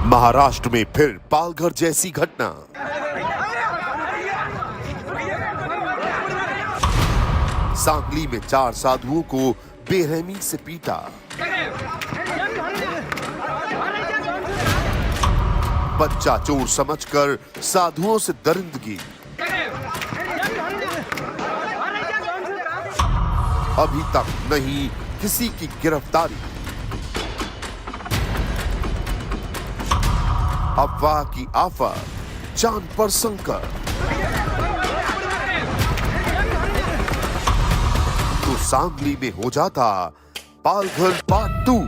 महाराष्ट्र में फिर पालघर जैसी घटना। सांगली में 4 साधुओं को बेरहमी से पीटा। बच्चा चोर समझकर साधुओं से दरिंदगी। अभी तक नहीं किसी की गिरफ्तारी। अफवाह की आफत, जान पर संकट। तो सांगली में हो जाता पालघर पार्ट 2।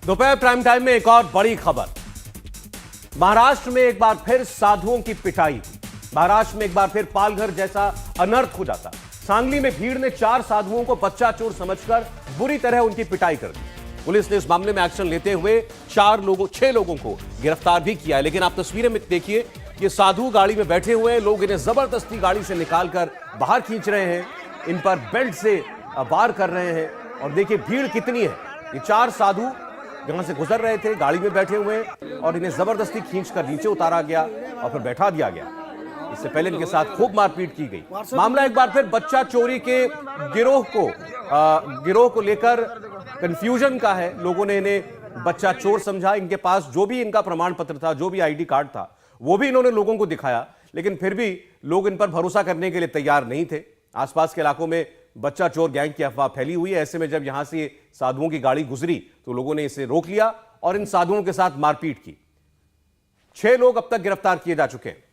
दोपहर प्राइम टाइम में एक और बड़ी खबर। महाराष्ट्र में एक बार फिर साधुओं की पिटाई। महाराष्ट्र में एक बार फिर पालघर जैसा अनर्थ हो जाता। सांगली में भीड़ ने 4 साधुओं को बच्चा चोर समझकर बुरी तरह उनकी पिटाई कर दी। पुलिस ने इस मामले में एक्शन लेते हुए 6 लोगों को गिरफ्तार भी किया है। लेकिन आप तस्वीरें में देखिए, ये साधु गाड़ी में बैठे हुए हैं, लोग इन्हें जबरदस्ती गाड़ी से निकालकर बाहर खींच रहे हैं, इन पर बेल्ट से वार कर रहे हैं। और देखिए भीड़ कितनी है। ये 4 साधु यहां से गुजर रहे थे, गाड़ी में बैठे हुए, और इन्हें जबरदस्ती खींचकर नीचे उतारा गया और फिर बैठा दिया गया। इससे पहले इनके साथ खूब मारपीट की गई। मामला एक बार फिर बच्चा चोरी के गिरोह को लेकर कंफ्यूजन का है। लोगों ने इन्हें बच्चा चोर समझा। इनके पास जो भी इनका प्रमाण पत्र था, जो भी आईडी कार्ड था, वो भी इन्होंने लोगों को दिखाया। लेकिन फिर भी लोग इन पर भरोसा करने के लिए तैयार नहीं थे। आसपास के इलाकों में बच्चा चोर गैंग की अफवाह फैली हुई है। ऐसे में जब यहां से साधुओं की गाड़ी गुजरी तो लोगों ने इसे रोक लिया और इन साधुओं के साथ मारपीट की। 6 लोग अब तक गिरफ्तार किए जा चुके हैं।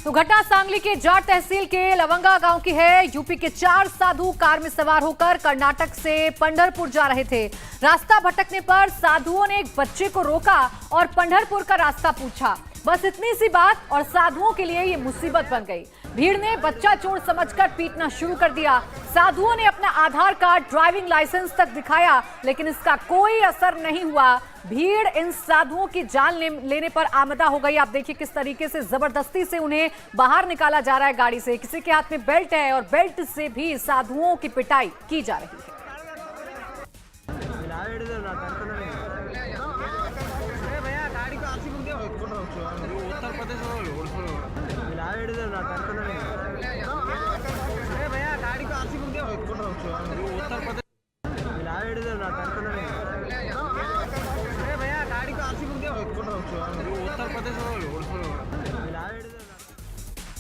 तो घटना सांगली के जाट तहसील के लवंगा गांव की है। यूपी के 4 साधु कार में सवार होकर कर्नाटक से पंढरपुर जा रहे थे। रास्ता भटकने पर साधुओं ने एक बच्चे को रोका और पंढरपुर का रास्ता पूछा। बस इतनी सी बात और साधुओं के लिए ये मुसीबत बन गई। भीड़ ने बच्चा चोर समझकर पीटना शुरू कर दिया। साधुओं ने अपना आधार कार्ड, ड्राइविंग लाइसेंस तक दिखाया, लेकिन इसका कोई असर नहीं हुआ। भीड़ इन साधुओं की जान लेने पर आमदा हो गई। आप देखिए किस तरीके से जबरदस्ती से उन्हें बाहर निकाला जा रहा है गाड़ी से। किसी के हाथ में बेल्ट है और बेल्ट से भी साधुओं की पिटाई की जा रही है।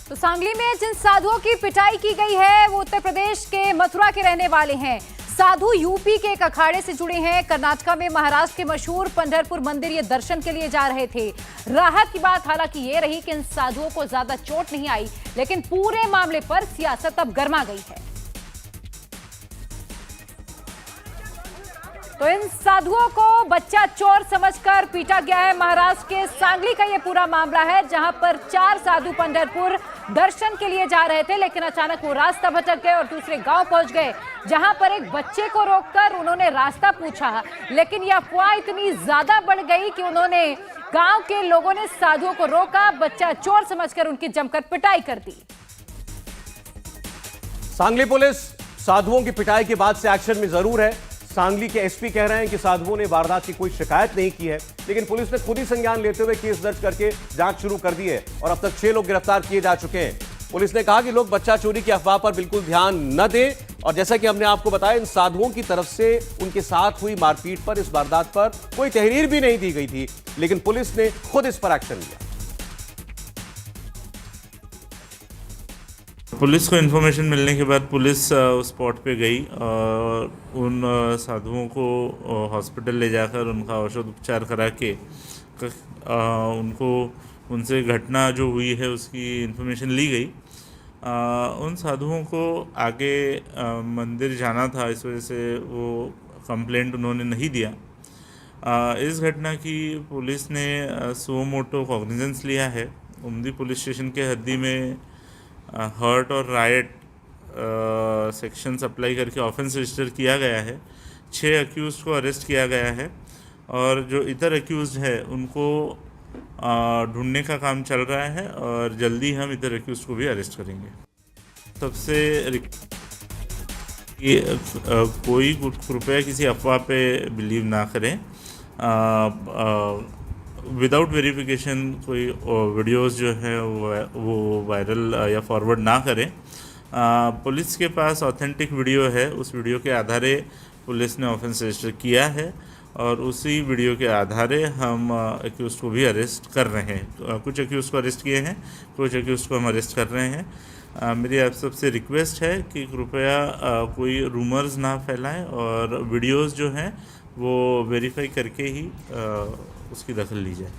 तो सांगली में जिन साधुओं की पिटाई की गई है वो उत्तर प्रदेश के मथुरा के रहने वाले हैं। साधु यूपी के एक अखाड़े से जुड़े हैं। कर्नाटक में महाराष्ट्र के मशहूर पंढरपुर मंदिर ये दर्शन के लिए जा रहे थे। राहत की बात हालांकि ये रही कि इन साधुओं को ज्यादा चोट नहीं आई, लेकिन पूरे मामले पर सियासत अब गर्मा गई है। तो इन साधुओं को बच्चा चोर समझकर पीटा गया है। महाराष्ट्र के सांगली का ये पूरा मामला है, जहां पर 4 साधु पंढरपुर दर्शन के लिए जा रहे थे, लेकिन अचानक वो रास्ता भटक गए और दूसरे गांव पहुंच गए, जहां पर एक बच्चे को रोककर उन्होंने रास्ता पूछा। लेकिन यह अफवाह इतनी ज्यादा बढ़ गई कि उन्होंने गांव के लोगों ने साधुओं को रोका, बच्चा चोर समझकर उनकी जमकर पिटाई कर दी। सांगली पुलिस साधुओं की पिटाई के बाद से एक्शन में जरूर है। सांगली के एसपी कह रहे हैं कि साधुओं ने वारदात की कोई शिकायत नहीं की है, लेकिन पुलिस ने खुद ही संज्ञान लेते हुए केस दर्ज करके जांच शुरू कर दी है और अब तक 6 लोग गिरफ्तार किए जा चुके हैं। पुलिस ने कहा कि लोग बच्चा चोरी की अफवाह पर बिल्कुल ध्यान न दें और जैसा कि हमने आपको बताया, इन साधुओं की तरफ से उनके साथ हुई मारपीट पर, इस वारदात पर कोई तहरीर भी नहीं दी गई थी, लेकिन पुलिस ने खुद इस पर एक्शन लिया। पुलिस को इन्फॉर्मेशन मिलने के बाद पुलिस उस स्पॉट पे गई और उन साधुओं को हॉस्पिटल ले जाकर उनका औषध उपचार करा के उनसे घटना जो हुई है उसकी इन्फॉर्मेशन ली गई। उन साधुओं को आगे मंदिर जाना था, इस वजह से वो कंप्लेंट उन्होंने नहीं दिया। इस घटना की पुलिस ने सो मोटो कॉग्निजेंस लिया है। उमदी पुलिस स्टेशन के हद्दी में हर्ट और राइट सेक्शंस अप्लाई करके ऑफेंस रजिस्टर किया गया है। 6 अक्यूज़ को अरेस्ट किया गया है और जो इतर अक्यूज़ है उनको ढूंढने का काम चल रहा है और जल्दी हम इतर अक्यूज़ को भी अरेस्ट करेंगे। सबसे कि कोई कृपया किसी अफवाह पे बिलीव ना करें। विदाउट वेरिफिकेशन कोई वीडियोस जो है वो वायरल या फॉरवर्ड ना करें। पुलिस के पास ऑथेंटिक वीडियो है, उस वीडियो के आधारे पुलिस ने ऑफेंस रजिस्टर किया है और उसी वीडियो के आधारे हम एक्यूज़ को भी अरेस्ट कर रहे हैं। कुछ एक्यूज़ को अरेस्ट किए हैं, कुछ एक्यूज़ को हम अरेस्ट कर रहे हैं। मेरी आप सबसे रिक्वेस्ट है कि कृपया कोई रूमर्स ना फैलाएं और वीडियोस जो हैं वो वेरीफाई करके ही उसकी दखल ली जाए।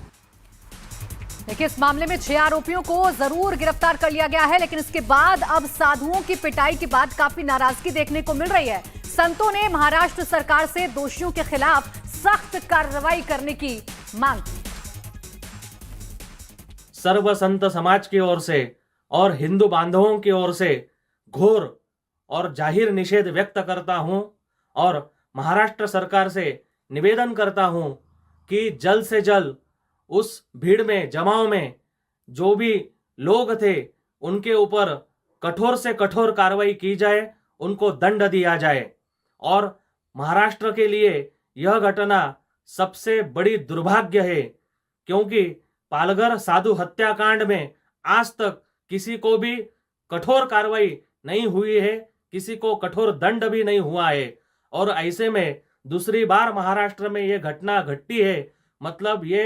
देखिए, इस मामले में 6 आरोपियों को जरूर गिरफ्तार कर लिया गया है, लेकिन इसके बाद अब साधुओं की पिटाई के बाद काफी नाराजगी देखने को मिल रही है। संतों ने महाराष्ट्र सरकार से दोषियों के खिलाफ सख्त कार्रवाई करने की मांग की। सर्व संत समाज की ओर से और हिंदू बांधवों की ओर से घोर और जाहिर निषेध व्यक्त करता हूं और महाराष्ट्र सरकार से निवेदन करता हूं कि जल्द से जल्द उस भीड़ में, जमाव में जो भी लोग थे उनके ऊपर कठोर से कठोर कार्रवाई की जाए, उनको दंड दिया जाए। और महाराष्ट्र के लिए यह घटना सबसे बड़ी दुर्भाग्य है, क्योंकि पालघर साधु हत्याकांड में आज तक किसी को भी कठोर कार्रवाई नहीं हुई है, किसी को कठोर दंड भी नहीं हुआ है। और ऐसे में दूसरी बार महाराष्ट्र में यह घटना घटी है, मतलब ये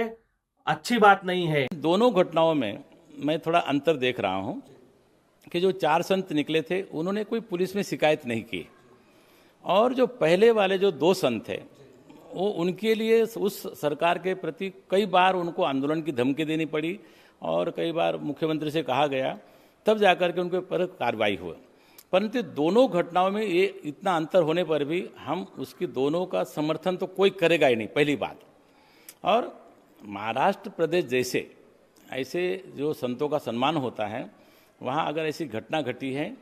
अच्छी बात नहीं है। दोनों घटनाओं में मैं थोड़ा अंतर देख रहा हूं कि जो 4 संत निकले थे उन्होंने कोई पुलिस में शिकायत नहीं की, और जो पहले वाले जो 2 संत थे वो उनके लिए उस सरकार के प्रति कई बार उनको आंदोलन की धमकी देनी पड़ी और कई बार मुख्यमंत्री से कहा गया, तब जाकर के उनके ऊपर कार्रवाई हुई। परंतु दोनों घटनाओं में ये इतना अंतर होने पर भी हम उसकी दोनों का समर्थन तो कोई करेगा ही नहीं, पहली बात। और महाराष्ट्र प्रदेश जैसे ऐसे जो संतों का सम्मान होता है, वहाँ अगर ऐसी घटना घटी है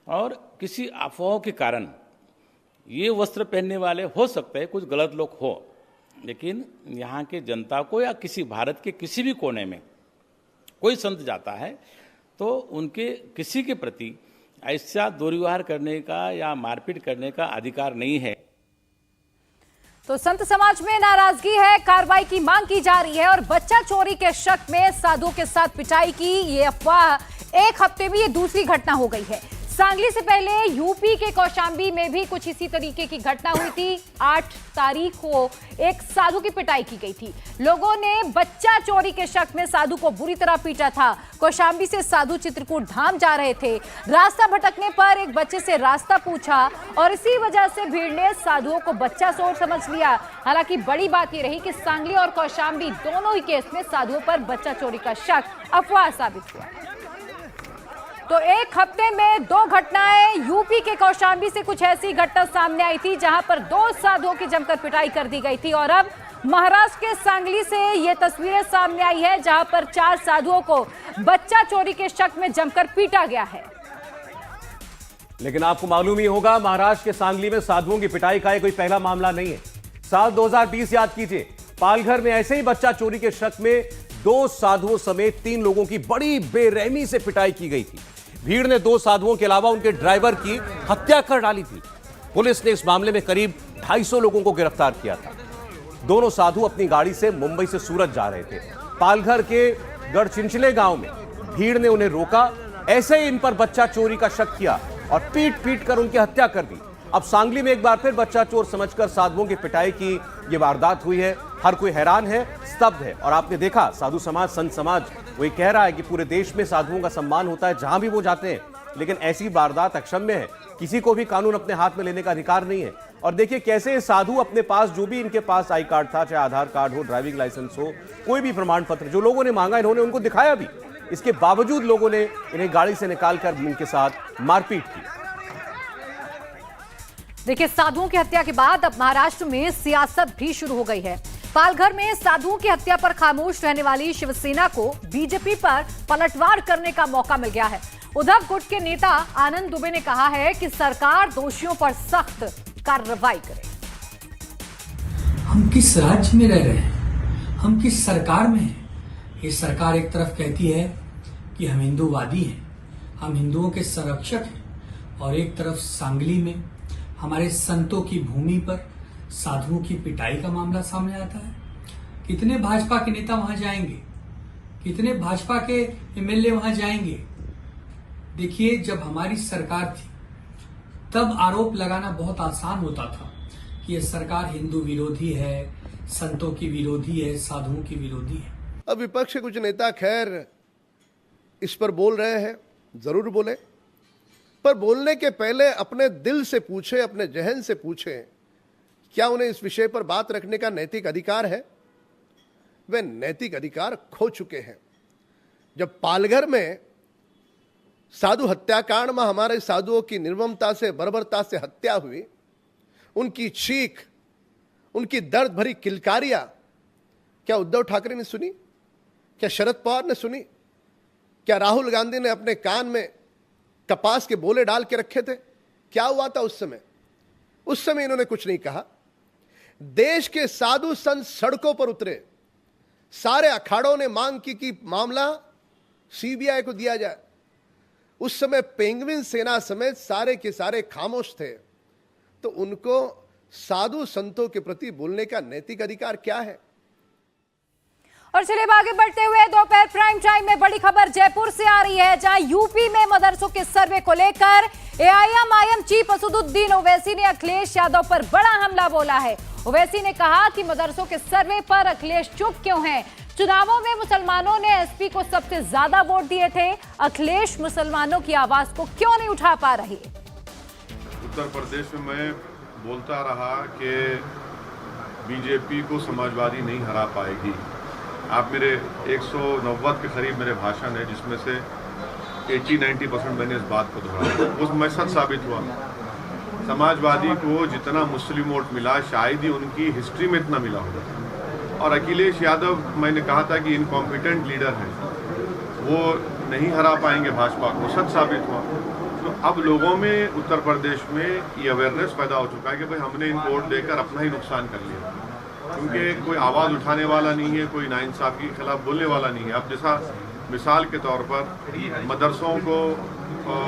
और किसी अफवाहों के कारण ये वस्त्र पहनने वाले हो सकते हैं कुछ गलत लोग हो, लेकिन यहाँ के जनता को या किसी भारत के किसी भी कोने में कोई संत जाता है तो उनके किसी के प्रति ऐसा दुर्व्यवहार करने का या मारपीट करने का अधिकार नहीं है। तो संत समाज में नाराजगी है, कार्रवाई की मांग की जा रही है और बच्चा चोरी के शक में साधुओं के साथ पिटाई की ये अफवाह, एक हफ्ते में ये दूसरी घटना हो गई है। सांगली से पहले यूपी के कौशाम्बी में भी कुछ इसी तरीके की घटना हुई थी। 8 तारीख को एक साधु की पिटाई की गई थी। लोगों ने बच्चा चोरी के शक में साधु को बुरी तरह पीटा था। कौशाम्बी से साधु चित्रकूट धाम जा रहे थे, रास्ता भटकने पर एक बच्चे से रास्ता पूछा और इसी वजह से भीड़ ने साधुओं को बच्चा चोर समझ लिया। हालांकि बड़ी बात यह रही कि सांगली और कौशाम्बी दोनों ही केस में साधुओं पर बच्चा चोरी का शक अफवाह साबित हुआ। तो एक हफ्ते में 2 घटनाएं, यूपी के कौशाम्बी से कुछ ऐसी घटना सामने आई थी जहां पर 2 साधुओं की जमकर पिटाई कर दी गई थी, और अब महाराष्ट्र के सांगली से ये तस्वीरें सामने आई है जहां पर 4 साधुओं को बच्चा चोरी के शक में जमकर पीटा गया है। लेकिन आपको मालूम ही होगा, महाराष्ट्र के सांगली में साधुओं की पिटाई का कोई पहला मामला नहीं है। साल 2020 याद कीजिए, पालघर में ऐसे ही बच्चा चोरी के शक में 2 साधुओं समेत 3 लोगों की बड़ी बेरहमी से पिटाई की गई थी। भीड़ ने 2 साधुओं के अलावा उनके ड्राइवर की हत्या कर डाली थी। पुलिस ने इस मामले में करीब 250 लोगों को गिरफ्तार किया था। दोनों साधु अपनी गाड़ी से मुंबई से सूरत जा रहे थे। पालघर के गढ़चिंचले गांव में भीड़ ने उन्हें रोका, ऐसे ही इन पर बच्चा चोरी का शक किया और पीट कर उनकी हत्या कर दी। अब सांगली में एक बार फिर बच्चा चोर समझकर साधुओं की पिटाई की ये वारदात हुई है। हर कोई हैरान है, स्तब्ध है। और आपने देखा, साधु समाज, संत समाज वही कह रहा है कि पूरे देश में साधुओं का सम्मान होता है जहां भी वो जाते हैं, लेकिन ऐसी वारदात अक्षम्य है। किसी को भी कानून अपने हाथ में लेने का अधिकार नहीं है। और देखिए कैसे साधु अपने पास जो भी इनके पास आई कार्ड था, चाहे आधार कार्ड हो, ड्राइविंग लाइसेंस हो, कोई भी प्रमाण पत्र जो लोगों ने मांगा, इन्होंने उनको दिखाया भी। इसके बावजूद लोगों ने इन्हें गाड़ी से निकालकर इनके साथ मारपीट की। देखिए, साधुओं की हत्या के बाद अब महाराष्ट्र में सियासत भी शुरू हो गई है। पालघर में साधुओं की हत्या पर खामोश रहने वाली शिवसेना को बीजेपी पर पलटवार करने का मौका मिल गया है। उद्धव गुट के नेता आनंद दुबे ने कहा है कि सरकार दोषियों पर सख्त कार्रवाई करे। हम किस राज्य में रह रहे हैं, हम किस सरकार में हैं? ये सरकार एक तरफ कहती है कि हम हिंदूवादी हैं, हम हिंदुओं के संरक्षक हैं, और एक तरफ सांगली में हमारे संतों की भूमि पर साधुओं की पिटाई का मामला सामने आता है। कितने भाजपा के नेता वहां जाएंगे, कितने भाजपा के एमएलए वहां जाएंगे? देखिए, जब हमारी सरकार थी तब आरोप लगाना बहुत आसान होता था कि यह सरकार हिंदू विरोधी है, संतों की विरोधी है, साधुओं की विरोधी है। अब विपक्ष के कुछ नेता खैर इस पर बोल रहे हैं, जरूर बोले, पर बोलने के पहले अपने दिल से पूछे, अपने जहन से पूछे, क्या उन्हें इस विषय पर बात रखने का नैतिक अधिकार है? वे नैतिक अधिकार खो चुके हैं। जब पालघर में साधु हत्याकांड में हमारे साधुओं की निर्ममता से, बर्बरता से हत्या हुई, उनकी चीख, उनकी दर्द भरी किलकारियां क्या उद्धव ठाकरे ने सुनी? क्या शरद पवार ने सुनी? क्या राहुल गांधी ने अपने कान में कपास के बोले डाल के रखे थे? क्या हुआ था उस समय? उस समय इन्होंने कुछ नहीं कहा। देश के साधु संत सड़कों पर उतरे, सारे अखाड़ों ने मांग की कि मामला सीबीआई को दिया जाए। उस समय पेंगुइन सेना समेत सारे के सारे खामोश थे। तो उनको साधु संतों के प्रति बोलने का नैतिक अधिकार क्या है? और चलिए आगे बढ़ते हुए दोपहर प्राइम टाइम में बड़ी खबर जयपुर से आ रही है, जहां यूपी में मदरसों के सर्वे को लेकर एआईएमआईएम चीफ असदुद्दीन ओवैसी ने अखिलेश यादव पर बड़ा हमला बोला है। ओवैसी ने कहा कि मदरसों के सर्वे पर अखिलेश चुप क्यों हैं? चुनावों में मुसलमानों ने एसपी को सबसे ज्यादा वोट दिए थे, अखिलेश मुसलमानों की आवाज को क्यों नहीं उठा पा रहे? उत्तर प्रदेश में मैं बोलता रहा कि बीजेपी को समाजवादी नहीं हरा पाएगी। आप मेरे 190 के करीब मेरे भाषण है, जिसमें से 80-90% मैंने इस बात को दोहराया, उसमें सच साबित हुआ। समाजवादी को जितना मुस्लिम वोट मिला शायद ही उनकी हिस्ट्री में इतना मिला होगा। और अखिलेश यादव, मैंने कहा था कि इनकॉम्पिटेंट लीडर हैं, वो नहीं हरा पाएंगे भाजपा को, सच साबित हुआ। तो अब लोगों में उत्तर प्रदेश में ये अवेयरनेस पैदा हो चुका है कि भाई हमने इनको वोट देकर अपना ही नुकसान कर लिया, क्योंकि कोई आवाज़ उठाने वाला नहीं है, कोई नाइंसाफी के खिलाफ बोलने वाला नहीं है। अब जैसा मिसाल के तौर पर मदरसों को,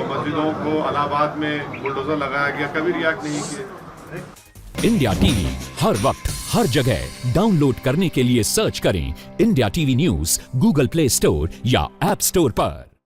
मस्जिदों को इलाहाबाद में बुलडोजर लगाया गया, कभी रिएक्ट नहीं किए। इंडिया टीवी हर वक्त हर जगह डाउनलोड करने के लिए सर्च करें India TV news Google play store या ऐप स्टोर पर।